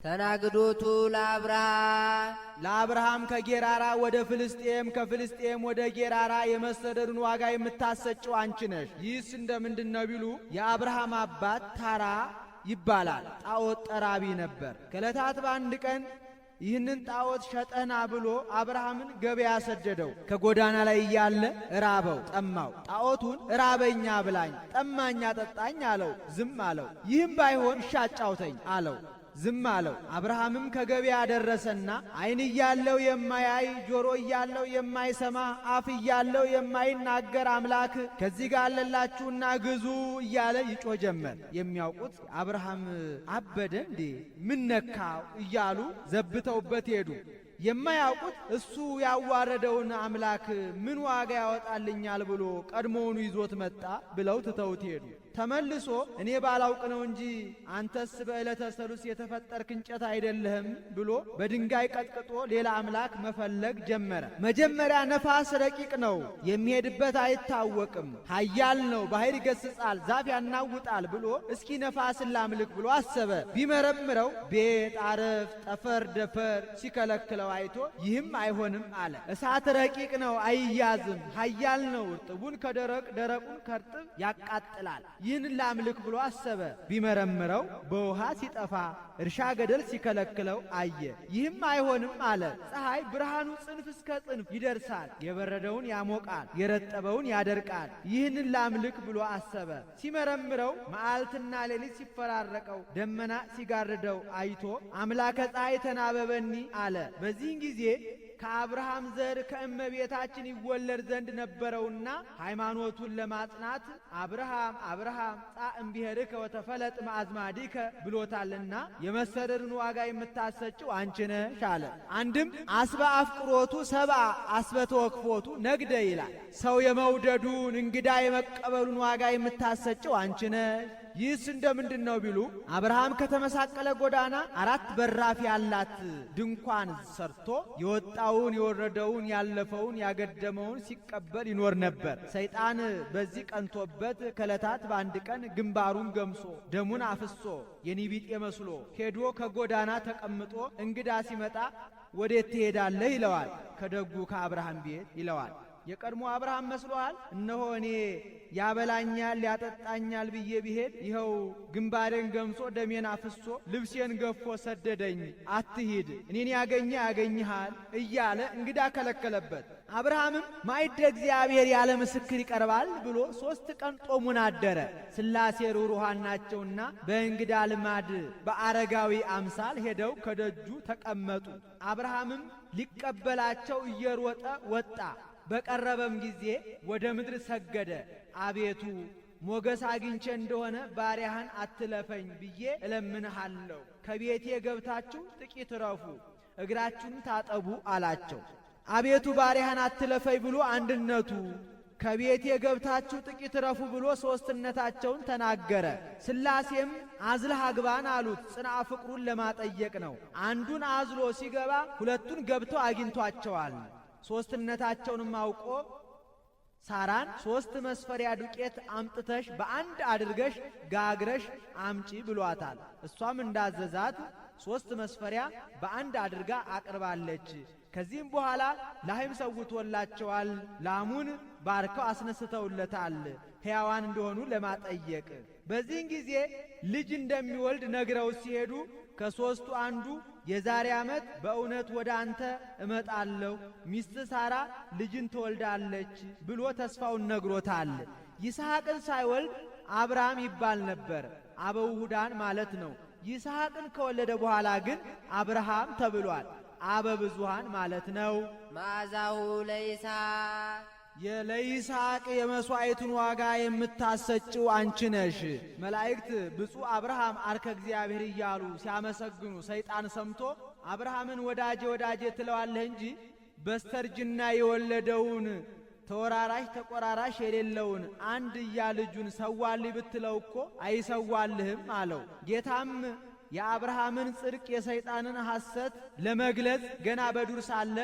ተናግዶቱ ለአብርሃም ከጌራራ ወደ ፍልስጤም ከፍልስጤም ወደ ጌራራ የመሰደዱን ዋጋ የምታሰጭው አንቺ ነሽ። ይህስ እንደምንድን ነው ቢሉ የአብርሃም አባት ታራ ይባላል። ጣዖት ጠራቢ ነበር። ከዕለታት በአንድ ቀን ይህንን ጣዖት ሸጠና ብሎ አብርሃምን ገበያ ሰደደው። ከጎዳና ላይ እያለ ራበው፣ ጠማው። ጣዖቱን ራበኛ ብላኝ፣ ጠማኛ ጠጣኝ አለው። ዝም አለው። ይህም ባይሆን ሻጫውተኝ አለው። ዝም አለው። አብርሃምም ከገበያ ደረሰና ዓይን እያለው የማያይ ጆሮ እያለው የማይሰማ አፍ እያለው የማይናገር አምላክ ከዚህ ጋር አለላችሁና ግዙ እያለ ይጮህ ጀመር። የሚያውቁት አብርሃም አበደ እንዴ ምን ነካው እያሉ ዘብተውበት ሄዱ። የማያውቁት እሱ ያዋረደውን አምላክ ምን ዋጋ ያወጣልኛል ብሎ ቀድሞውኑ ይዞት መጣ ብለው ትተውት ሄዱ። ተመልሶ እኔ ባላውቅ ነው እንጂ አንተስ በዕለተ ሰሉስ የተፈጠርክ እንጨት አይደለህም ብሎ በድንጋይ ቀጥቅጦ ሌላ አምላክ መፈለግ ጀመረ። መጀመሪያ ነፋስ ረቂቅ ነው፣ የሚሄድበት አይታወቅም፣ ኃያል ነው፣ ባሕር ይገስጻል፣ ዛፍ ያናውጣል ብሎ እስኪ ነፋስን ላምልክ ብሎ አሰበ። ቢመረምረው ቤት፣ አረፍ፣ ጠፈር፣ ደፈር ሲከለክለው አይቶ ይህም አይሆንም አለ። እሳት ረቂቅ ነው፣ አይያዝም፣ ኃያል ነው፣ እርጥቡን ከደረቅ ደረቁን ከርጥብ ያቃጥላል። ይህን ላምልክ ብሎ አሰበ። ቢመረምረው በውሃ ሲጠፋ እርሻ ገደል ሲከለክለው አየ። ይህም አይሆንም አለ። ፀሐይ ብርሃኑ ጽንፍ እስከ ጽንፍ ይደርሳል፣ የበረደውን ያሞቃል፣ የረጠበውን ያደርቃል። ይህንን ላምልክ ብሎ አሰበ። ሲመረምረው መዓልትና ሌሊት ሲፈራረቀው ደመና ሲጋርደው አይቶ አምላከ ፀሐይ ተናበበኒ አለ። በዚህን ጊዜ ከአብርሃም ዘር ከእመቤታችን ይወለድ ዘንድ ነበረውና ሃይማኖቱን ለማጽናት አብርሃም አብርሃም ጻ እምቢሄርከ ወተፈለጥ ማአዝማዲከ ብሎታልና የመሰደድን ዋጋ የምታሰጭው አንቺ ነሽ አለ። አንድም አስበ አፍቅሮቱ ሰብአ አስበ ተወክፎቱ ነግደ ይላል። ሰው የመውደዱን እንግዳ የመቀበሉን ዋጋ የምታሰጭው አንቺ ነሽ። ይህስ እንደምንድን ነው ቢሉ አብርሃም ከተመሳቀለ ጎዳና 4 በራፍ ያላት ድንኳን ሰርቶ የወጣውን የወረደውን ያለፈውን ያገደመውን ሲቀበል ይኖር ነበር። ሰይጣን በዚህ ቀንቶበት ከዕለታት በአንድ ቀን ግንባሩን ገምሶ ደሙን አፍሶ የኒቢጤ መስሎ ሄዶ ከጎዳና ተቀምጦ እንግዳ ሲመጣ ወዴት ትሄዳለህ ይለዋል። ከደጉ ከአብርሃም ቤት ይለዋል። የቀድሞ አብርሃም መስሎሃል? እነሆ እኔ ያበላኛል ያጠጣኛል ብዬ ብሄድ ይኸው ግንባሬን ገምሶ ደሜን አፍሶ ልብሴን ገፎ ሰደደኝ። አትሂድ፣ እኔን ያገኘ ያገኝሃል እያለ እንግዳ ከለከለበት። አብርሃምም ማዕደ እግዚአብሔር ያለ ምስክር ይቀርባል ብሎ 3 ቀን ጦሙን አደረ። ሥላሴ ርኅሩሃን ናቸውና በእንግዳ ልማድ በአረጋዊ አምሳል ሄደው ከደጁ ተቀመጡ። አብርሃምም ሊቀበላቸው እየሮጠ ወጣ። በቀረበም ጊዜ ወደ ምድር ሰገደ። አቤቱ ሞገስ አግኝቼ እንደሆነ ባሪያህን አትለፈኝ ብዬ እለምንሃለሁ። ከቤቴ ገብታችሁ ጥቂት ረፉ፣ እግራችሁን ታጠቡ አላቸው። አቤቱ ባሪያህን አትለፈኝ ብሎ አንድነቱ፣ ከቤቴ ገብታችሁ ጥቂት ረፉ ብሎ ሦስትነታቸውን ተናገረ። ሥላሴም አዝለህ አግባን አሉት። ጽንዓ ፍቅሩን ለማጠየቅ ነው። አንዱን አዝሎ ሲገባ 2ቱን ገብተው አግኝቷቸዋል። ሦስትነታቸውንም አውቆ ሳራን 3 መስፈሪያ ዱቄት አምጥተሽ በአንድ አድርገሽ ጋግረሽ አምጪ ብሏታል። እሷም እንዳዘዛት 3 መስፈሪያ በአንድ አድርጋ አቅርባለች። ከዚህም በኋላ ላህም ሰውቶላቸዋል። ላሙን ባርከው አስነስተውለታል፣ ሕያዋን እንደሆኑ ለማጠየቅ። በዚህን ጊዜ ልጅ እንደሚወልድ ነግረው ሲሄዱ ከሦስቱ አንዱ የዛሬ ዓመት በእውነት ወደ አንተ እመጣለሁ፣ ሚስት ሳራ ልጅን ትወልዳለች ብሎ ተስፋውን ነግሮታል። ይስሐቅን ሳይወልድ አብርሃም ይባል ነበር፣ አበው ሁዳን ማለት ነው። ይስሐቅን ከወለደ በኋላ ግን አብርሃም ተብሏል፣ አበ ብዙሃን ማለት ነው። መዓዛሁ ለይስሐቅ ለይስሐቅ የመሥዋዕቱን ዋጋ የምታሰጭው አንቺ ነሽ። መላእክት ብፁዕ አብርሃም አርከ እግዚአብሔር እያሉ ሲያመሰግኑ ሰይጣን ሰምቶ አብርሃምን ወዳጄ ወዳጄ ትለዋለህ እንጂ በስተርጅና የወለደውን ተወራራሽ ተቆራራሽ የሌለውን አንድያ ልጁን ሰዋልኝ ብትለው እኮ አይሰዋልህም አለው። ጌታም የአብርሃምን ጽድቅ የሰይጣንን ሐሰት ለመግለጽ ገና በዱር ሳለ